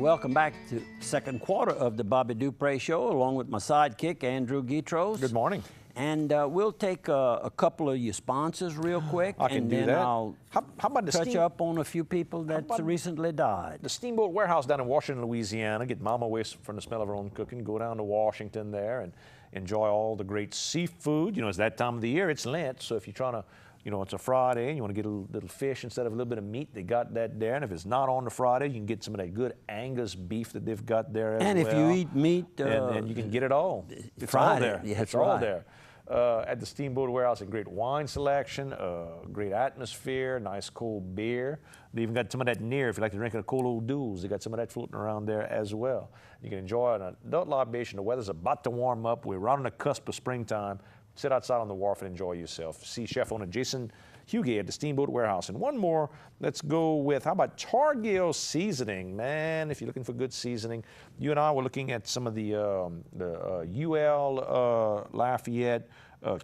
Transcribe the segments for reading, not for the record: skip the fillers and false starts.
Welcome back to second quarter of the Bobby Dupre Show, along with my sidekick, Andrew Guitros. Good morning. And we'll take a couple of your sponsors real quick. I can do that. I'll how about the touch up on a few people that recently died. The Steamboat Warehouse down in Washington, Louisiana. Get mama away from the smell of her own cooking. Go down to Washington there and enjoy all the great seafood. You know, it's that time of the year. It's Lent, so if you're trying to, you know, it's a Friday and you want to get a little fish instead of a little bit of meat, they got that there. And if it's not on the Friday, you can get some of that good Angus beef that they've got there as well. And if you eat meat, and you can get it all. It's Friday. all there. Yeah, it's all there. At the Steamboat Warehouse, a great wine selection, great atmosphere, nice cold beer. They even got some of that near, if you like to drink a cool old duels, they got some of that floating around there as well. You can enjoy an adult libation. The weather's about to warm up. We're right on the cusp of springtime. Sit outside on the wharf and enjoy yourself. See chef owner Jason Hughey at the Steamboat Warehouse. And one more, let's go with, how about Targill seasoning? Man, if you're looking for good seasoning, you and I were looking at some of the UL Lafayette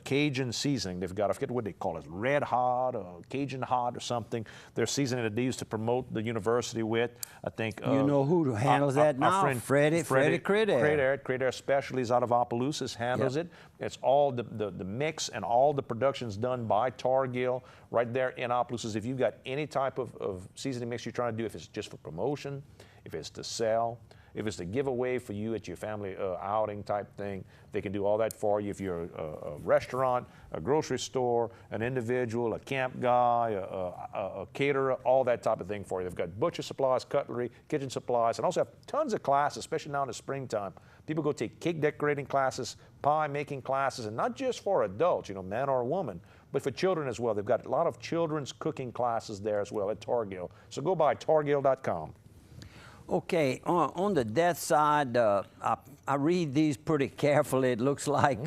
Cajun seasoning. They've got, I forget what they call it, Red Hot or Cajun Hot or something. They're seasoning that they used to promote the university with. I think you know who handles that now? Friend Freddie Critter. Critter Specialties out of Opelousas handles it. It's all the mix and all the productions done by Targill right there in Opelousas. If you've got any type of seasoning mix you're trying to do, if it's just for promotion, if it's to sell, if it's to give away for you at your family outing type thing, they can do all that for you. If you're a restaurant, a grocery store, an individual, a camp guy, a caterer, all that type of thing for you. They've got butcher supplies, cutlery, kitchen supplies, and also have tons of classes, especially now in the springtime. People go take cake decorating classes, pie making classes, and not just for adults, you know, man or woman, but for children as well. They've got a lot of children's cooking classes there as well at Targill. So go by targill.com. Okay, on the death side, I read these pretty carefully. It looks like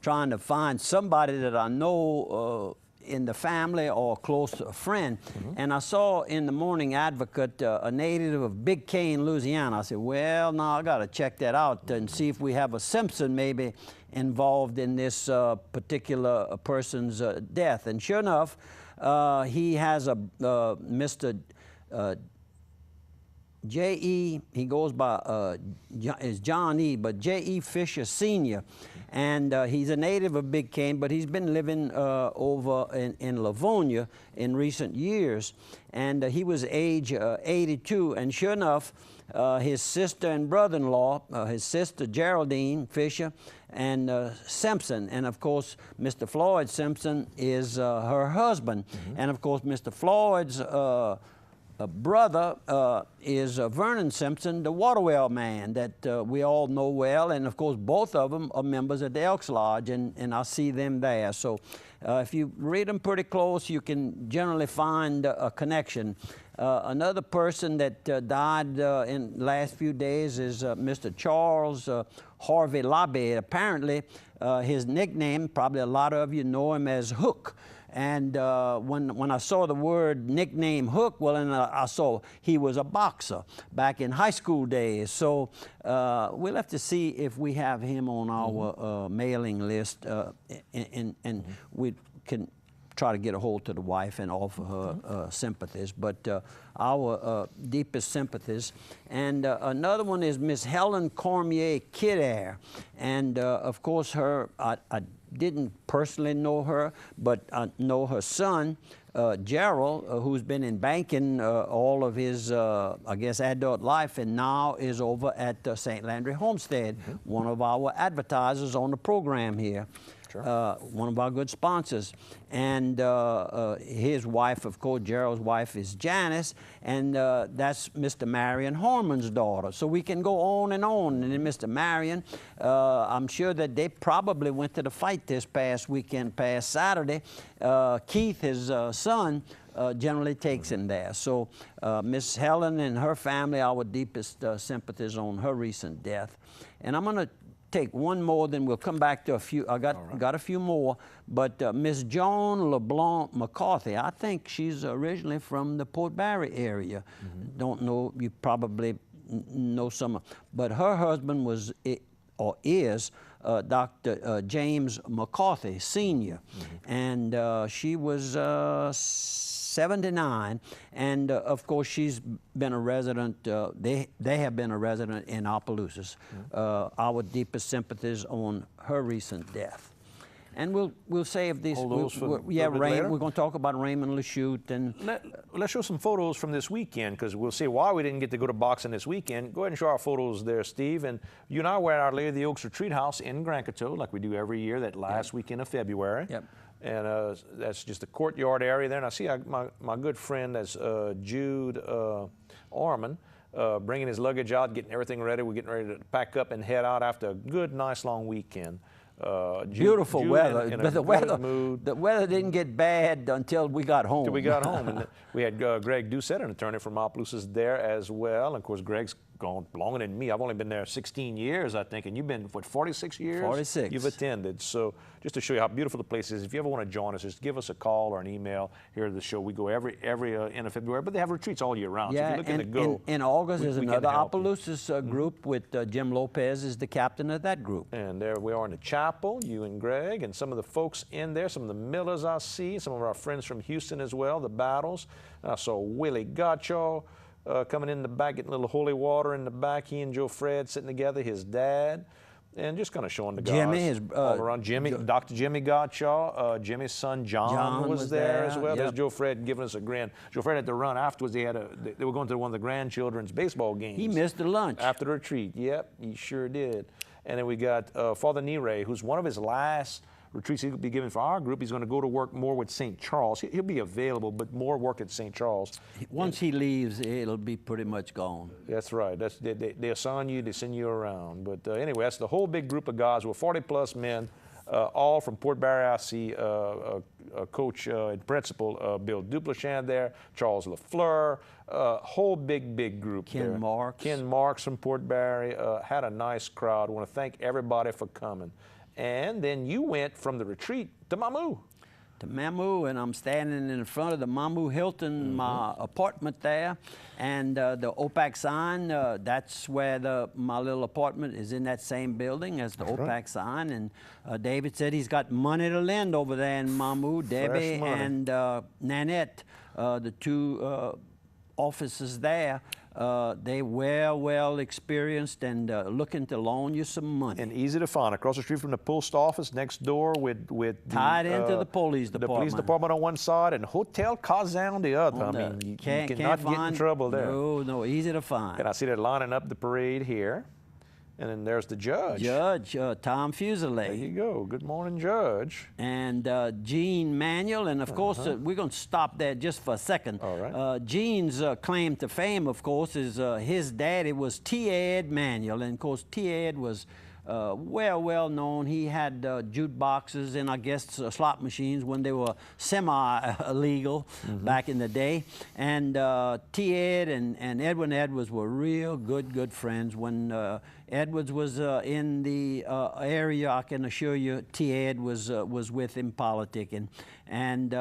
trying to find somebody that I know in the family or close to a friend. And I saw in the Morning Advocate a native of Big Cane, Louisiana. I said, well, now I got to check that out and see if we have a Simpson maybe involved in this particular person's death. And sure enough, he has a Mr. J.E., he goes by, is John E., but J.E. Fisher Sr., and he's a native of Big Cane, but he's been living over in Livonia in recent years, and he was age 82, and sure enough, his sister and brother-in-law, his sister Geraldine Fisher, and Simpson, and of course, Mr. Floyd Simpson is her husband, and of course, Mr. Floyd's brother is Vernon Simpson, the Waterwell man that we all know well, and of course both of them are members of the Elks Lodge, and I see them there. So if you read them pretty close, you can generally find a connection. Another person that died in the last few days is Mr. Charles Harvey Labbe. Apparently his nickname, probably a lot of you know him as Hook. And when I saw the word nickname Hook, well, and I saw he was a boxer back in high school days. So we'll have to see if we have him on our mailing list, and we can try to get a hold to the wife and offer her sympathies, but our deepest sympathies. And another one is Miss Helen Cormier Kidder, and of course her, I didn't personally know her, but I know her son, Gerald, who's been in banking all of his, I guess, adult life, and now is over at St. Landry Homestead, one of our advertisers on the program here. Sure. One of our good sponsors. And his wife, of course, Gerald's wife is Janice, and that's Mr. Marion Harmon's daughter. So we can go on. And then Mr. Marion, I'm sure that they probably went to the fight this past weekend, past Saturday. Keith, his son, generally takes him there. So Miss Helen and her family, our deepest sympathies on her recent death. And I'm going to take one more, then we'll come back to a few. I got a few more, but Miss Joan LeBlanc McCarthy, I think she's originally from the Port Barry area. Don't know, you probably know some, but her husband was, or is, Dr. James McCarthy, Sr., and she was 79, and of course she's been a resident. They have been a resident in Opelousas. Our deepest sympathies on her recent death. And we'll save these. Hold those for later. We're going to talk about Raymond Lachute. And let's show some photos from this weekend, because we'll see why we didn't get to go to boxing this weekend. Go ahead and show our photos there, Steve. And you and I were at Our Lady of the Oaks Retreat House in Grand Coteau, like we do every year, that last weekend of February. Yep. And that's just the courtyard area there. And I see my good friend, that's Jude Orman, bringing his luggage out, getting everything ready. We're getting ready to pack up and head out after a good, nice, long weekend. Beautiful weather, in but the weather didn't get bad until we got home. Until we got home, and we had Greg Doucette, an attorney from Opelousas, there as well. And of course, Greg's gone longer than me. I've only been there 16 years, I think, and you've been, what, 46 years? 46. You've attended. So just to show you how beautiful the place is, if you ever want to join us, just give us a call or an email here at the show. We go every end of February, but they have retreats all year round. Yeah, so if you're looking to go, in August there's another Opelousas Mm-hmm. group with Jim Lopez is the captain of that group. And there we are in the chapel, you and Greg, and some of the folks in there, some of the Millers I see, some of our friends from Houston as well, the Battles. And I saw Willie Gotcho coming in the back, getting a little holy water in the back. He and Joe Fred sitting together, his dad, and just kind of showing the guys Jimmy, all around. Jimmy, Dr. Jimmy Gottschall, Jimmy's son John was there as well. Yep. There's Joe Fred giving us a grin. Joe Fred had to run afterwards. They were going to one of the grandchildren's baseball games. He missed the lunch. After the retreat, yep, he sure did. And then we got Father Nere, who's one of his last retreats he'll be giving for our group. He's going to go to work more with St. Charles. He'll be available, but more work at St. Charles. Once he leaves, it'll be pretty much gone. That's right. They assign you, they send you around. But anyway, that's the whole big group of guys. We're 40-plus men, all from Port Barre. I see coach and principal Bill Duplichan there, Charles LaFleur, whole big group Ken there. Marks. Ken Marks from Port Barre. Had a nice crowd. I want to thank everybody for coming. And then you went from the retreat to Mamou. To Mamou, and I'm standing in front of the Mamou Hilton, my apartment there, and the OPAC sign, that's where my little apartment is, in that same building as the OPAC sign. And David said he's got money to lend over there in Mamou. Debbie and Nanette, the two officers there, they well experienced and looking to loan you some money. And easy to find, across the street from the post office, next door with tied into the police department. The police department on one side and Hotel Kazan on the other. I mean, you cannot get in trouble there. No, easy to find. And I see they're lining up the parade here. And then there's the judge. Tom Fuselier. There you go. Good morning, Judge. And Gene Manuel. And, of course, we're going to stop there just for a second. All right. Gene's claim to fame, of course, is his daddy was T. Ed Manuel. And, of course, T. Ed was well known. He had jukeboxes and, I guess, slot machines when they were semi-illegal back in the day. And T. Ed and Edwin Edwards were real good friends. When Edwards was in the area, I can assure you, T. Ed was with him politicking. And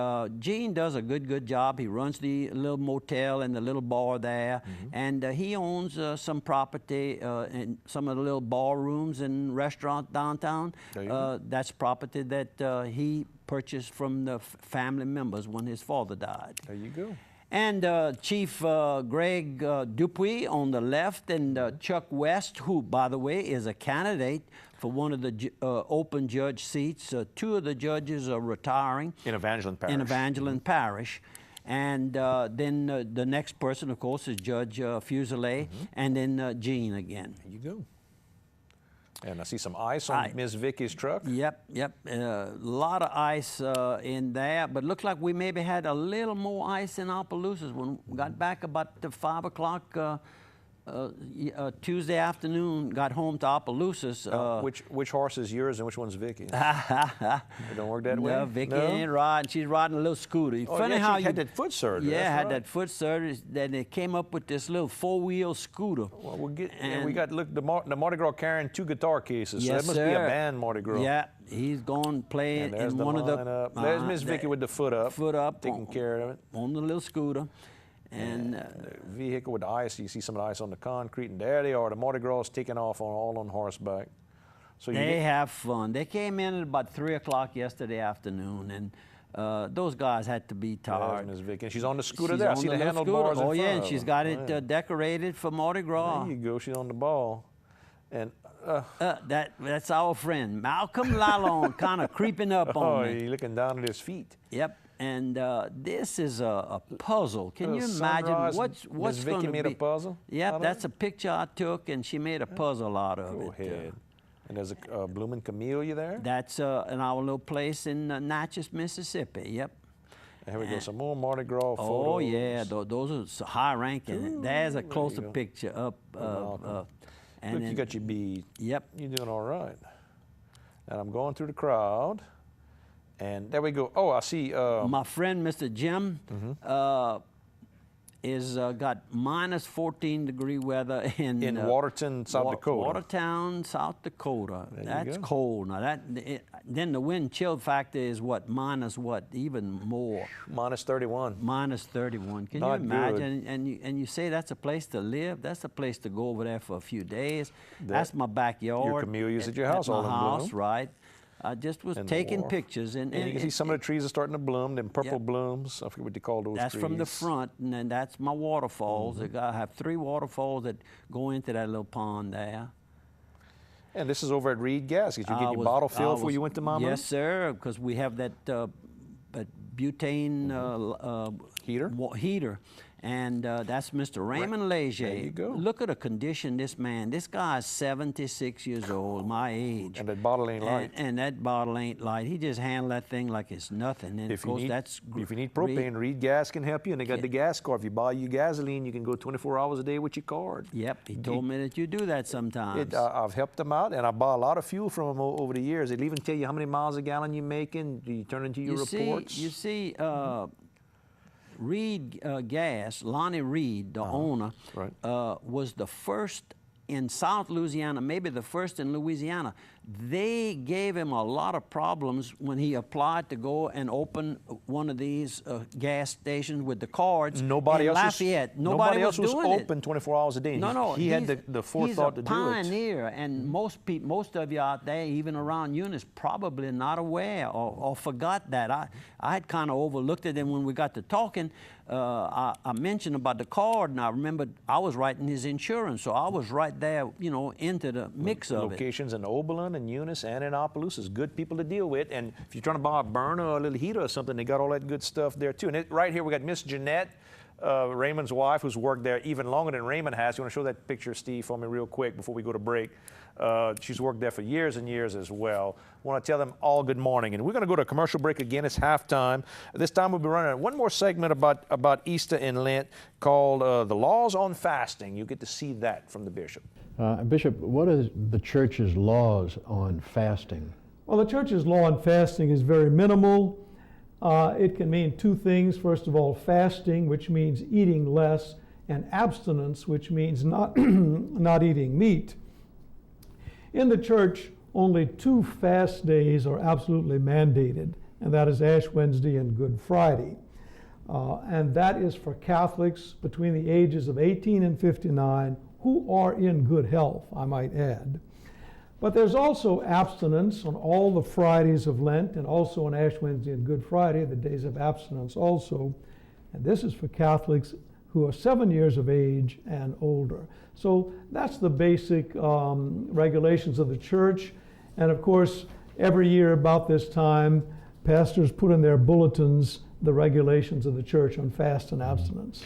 Gene does a good job. He runs the little motel and the little bar there. And he owns some property in some of the little ballrooms and restaurant downtown. That's property that he purchased from the family members when his father died. There you go. And Chief Greg Dupuy on the left, and Chuck West, who, by the way, is a candidate for one of the open judge seats. Two of the judges are retiring. In Evangeline Parish. In Evangeline Parish. And then the next person, of course, is Judge Fuselier, and then Gene again. There you go. And I see some ice on Miss Vicky's truck. Yep. A lot of ice in there, but looks like we maybe had a little more ice in Opelousas when we got back about 5 o'clock Tuesday afternoon, got home to Opelousas. Which horse is yours and which one's Vicky's? It don't work that way? No, Vicky ain't riding. She's riding a little scooter. Funny how you had that foot surgery. Yeah, had that foot surgery. Then it came up with this little 4-wheel scooter. Well, we got the Mardi Gras carrying 2 guitar cases. Yes, so that must be a band Mardi Gras. Yeah, he's going playing in one of the. There's Miss Vicky with the foot up. Taking care of it. On the little scooter. And the vehicle with the ice, you see some of the ice on the concrete, and there they are. The Mardi Gras is taking off all on horseback. So they have fun. They came in at about 3 o'clock yesterday afternoon, and those guys had to be tired. Miss Vicky. She's on the scooter She's there. I on see the little handlebars scooter. in yeah, front and of she's her. got it decorated for Mardi Gras. There you go. She's on the ball. And that's our friend Malcolm Lalonde, kind of creeping up on me. you're looking down at his feet. Yep. And this is a puzzle. Can you imagine what's Miss going Vicky to made be? a puzzle? Yep, that's a picture I took, and she made a puzzle out of it. Go ahead. And there's a blooming camellia there? That's in our little place in Natchez, Mississippi. Yep. And here we go, some more Mardi Gras photos. Oh, yeah, those are high ranking. There's a closer picture up. And look, you got your bead. Yep. You're doing all right. And I'm going through the crowd. And there we go. Oh, I see. My friend, Mr. Jim, is got minus 14-degree weather in Watertown, South Dakota. Watertown, South Dakota. That's go. cold. Now then the wind chill factor is what? Minus what? Even more. Minus 31. Minus 31. Can Not you good. imagine? And you say that's a place to live? That's a place to go over there for a few days. That's my backyard. Your camellias at your house, all my in house, bloom. right? I just was taking pictures. And you can see some of the trees are starting to bloom, them purple blooms. I forget what they call those That's trees. from the front, and then that's my waterfalls. I have 3 waterfalls that go into that little pond there. And this is over at Reed Gas. Did you get your bottle filled before you went to Mama? Yes, sir, because we have that butane heater. And that's Mr. Raymond Leger. There you go. Look at the condition this man. This guy is 76 years old, my age. And that bottle ain't light. And that bottle ain't light. He just handled that thing like it's nothing. And If of course, you need propane, Reed Gas can help you. And they got the gas card. If you buy your gasoline, you can go 24 hours a day with your card. Yep, he told me that you do that sometimes. I've helped them out, and I buy a lot of fuel from them over the years. They'll even tell you how many miles a gallon you're making. You turn into your reports. You see, Reed Gas, Lonnie Reed, the owner, was the first in South Louisiana, maybe the first in Louisiana. They gave him a lot of problems when he applied to go and open one of these gas stations with the cards. Nobody else Lafayette. Nobody else was doing open 24 hours a day. No, he had the forethought to do it. He's a pioneer, and most of you out there, even around Eunice, probably not aware or forgot that. I had kind of overlooked it, and when we got to talking, I mentioned about the card, and I remembered I was writing his insurance, so I was right there, into the mix of it. Locations in Oberlin and Eunice and in Opelousas, good people to deal with. And if you're trying to buy a burner or a little heater or something, they got all that good stuff there too. And right here we got Miss Jeanette, Raymond's wife, who's worked there even longer than Raymond has. You want to show that picture, Steve, for me real quick before we go to break? She's worked there for years and years as well. I want to tell them all good morning. And we're going to go to a commercial break again. It's halftime. This time we'll be running one more segment about Easter and Lent called The Laws on Fasting. You get to see that from the bishop. Bishop, what is the church's laws on fasting? Well, the church's law on fasting is very minimal. It can mean 2 things. First of all, fasting, which means eating less, and abstinence, which means not eating meat. In the church, only 2 fast days are absolutely mandated, and that is Ash Wednesday and Good Friday. And that is for Catholics between the ages of 18 and 59 who are in good health, I might add. But there's also abstinence on all the Fridays of Lent and also on Ash Wednesday and Good Friday, the days of abstinence also. And this is for Catholics who are 7 years of age and older. So that's the basic regulations of the church. And of course, every year about this time, pastors put in their bulletins the regulations of the church on fast and abstinence.